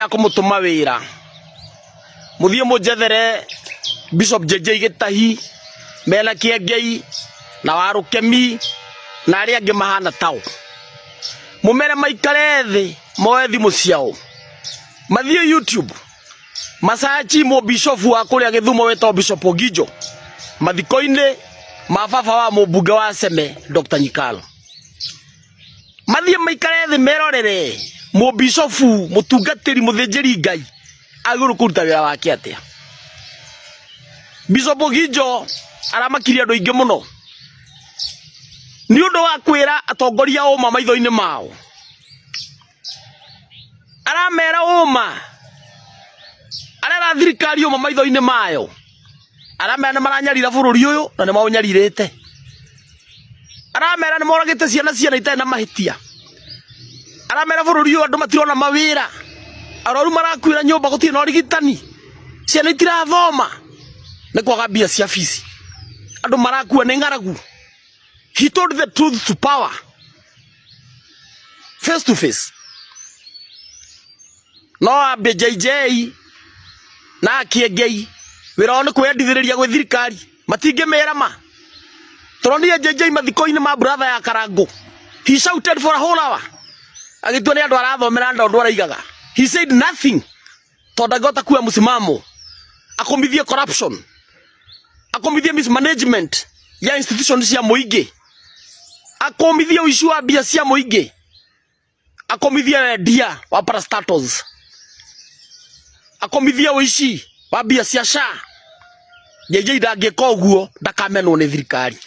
Akomutuma wira muthie mujethere Bishop JJ Gitahi mena Kiengei na Warukemi na aria angi mahana tao mumere maikare thi moe thimu ciao mathie YouTube masachi mo bishop wa kuria Githumo wetwo Bishop Ogijo mathiko-ini mababa wa mubunge wa Seme Dr. Nyikalo mathie maikare thi merorere mo bishop mutungatiri muthinjiri Ngai aguru kuruta wira wake atia. Bishop Ogijo aramakiria andu aingi muno ni undu wa kwira atongoria uma maitho-ini mao, aramera uma arera thirikari uma maitho-ini mayo, aramera ni maranyarira bururi uyu na ni maunyaririte, aramera ni moragite ciana itari na mahitia, aramera bururi uyu andu matirona mawira, aroru marakwira nyumba gutiri na urigitani, ciana itirathoma ni kwaga mbia cia fees, andu marakua ni ngaragu. He told the truth to power, face to face. No ambe JJ na Kiengei wira oni kwendithiriria gwi thirikari matinge merama turonire JJ mathiko-ini ma brother ya Karango. He shouted for a whole hour agitwa ni andu arathomera ndu araigaga. He said nothing tondu gota kuwa musimamo akomithie corruption, akomithie mismanagement ya institutions cia muingi, akomithie uici wa mbia cia muingi, akomithie dia wa parastatos, akomithie uici wa mbia cia SHA. JJ ndangika uguo ndakamenwo ni thirikari.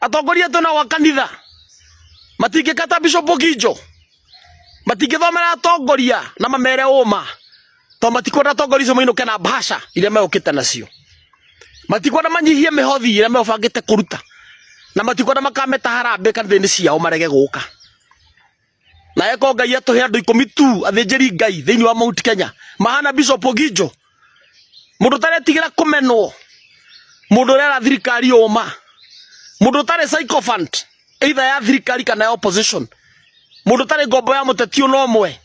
Atongoria tuna wa kanitha matingikata Bishop Ogijo, matingithomera atongoria na mamere uma to matikwenda atongoria icio mainuke na bahasha iria meukite nacio, matikwenda manyihie mihothi iria mebangite kuruta, na matikwenda makameta harambe kanitha-ini ciao marege guka. Na eko Ngai atuhe andu 10 tu athinjiri Ngai thiini wa Mount Kenya mahana Bishop Ogijo, mundu taretigira kumenwo, mundu rera thirikari uma, mundu tare sycophant either ya thirikari kana ya opposition, mundu tare ngombo ya muteti no mwe,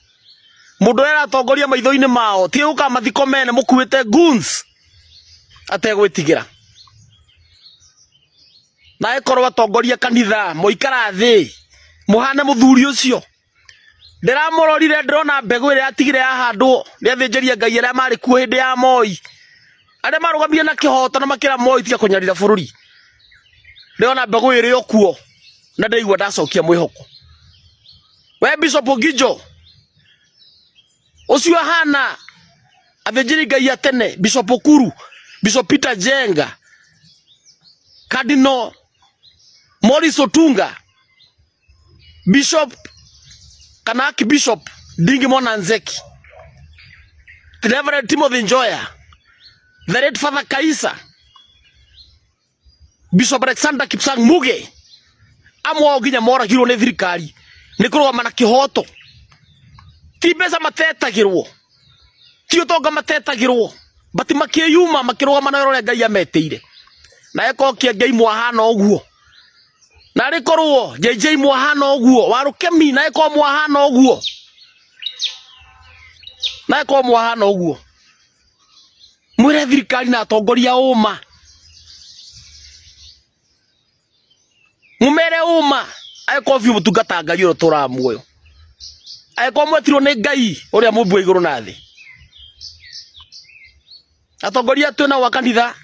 mundu rera atongoria maitho-ini mao ti uka mathiko mene mukuite goons ategwitigira. Na ekorwo atongoria kanitha moikara thi muhane muthuri ucio ndiramurorire ndirona mbegu iria atigire yahandwo ni athinjiria Ngai aria mari kuo hindi ya Moi, aria marugamire na kihoto na makira Moi tiga kunyarira bururi. Ndiona mbegu iri okuo na ndigwa ndacokia mwihoko. We Bishop Ogijo ucio hana athinjiri Ngai atene, Bishop Okuru, Bishop Peter Jenga, Cardinal Morris Otunga, Bishop Kanaki, Bishop Dingi Monanzeki, Reverend Timothy Njoya, the late Father Kaisa, Bishop Alexander Kipsang Muge, amwe nginya moragirwo ni thirikari ni kurugama na kihoto. Ti mbeca matetagirwo, ti utonga matetagirwo, bati makiyuma makirugama na wira Ngai ameteire. Na eko Kiengei mwahana uguo, na rikorwo JJ mwahana uguo, Warukemi na eko mwahana uguo, na eko mwahana uguo. Mwire thirikari na atongoria uma, mumere uma eko vyu mutungata Ngai uro tura muoyo, eko mwetirwo ni Ngai uria mumbu iguru na thi. Atongoria twina wa kanitha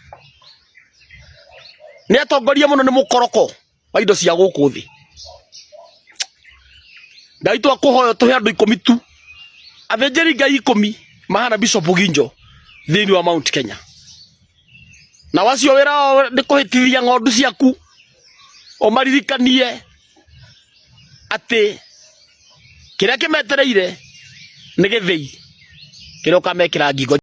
ni atongoria muno ni mukoroko wa indo cia guku thi. Ngai twakuhoya tuhe andu 10 tu athinjiri Ngai 10 mahana Bishop Ogijo thiini wa Mount Kenya, na wacio wira ni kuhitithia ng'ondu ciaku umaririkanie ati kiria kimetereire ni githii kiria ukamekira ngingo.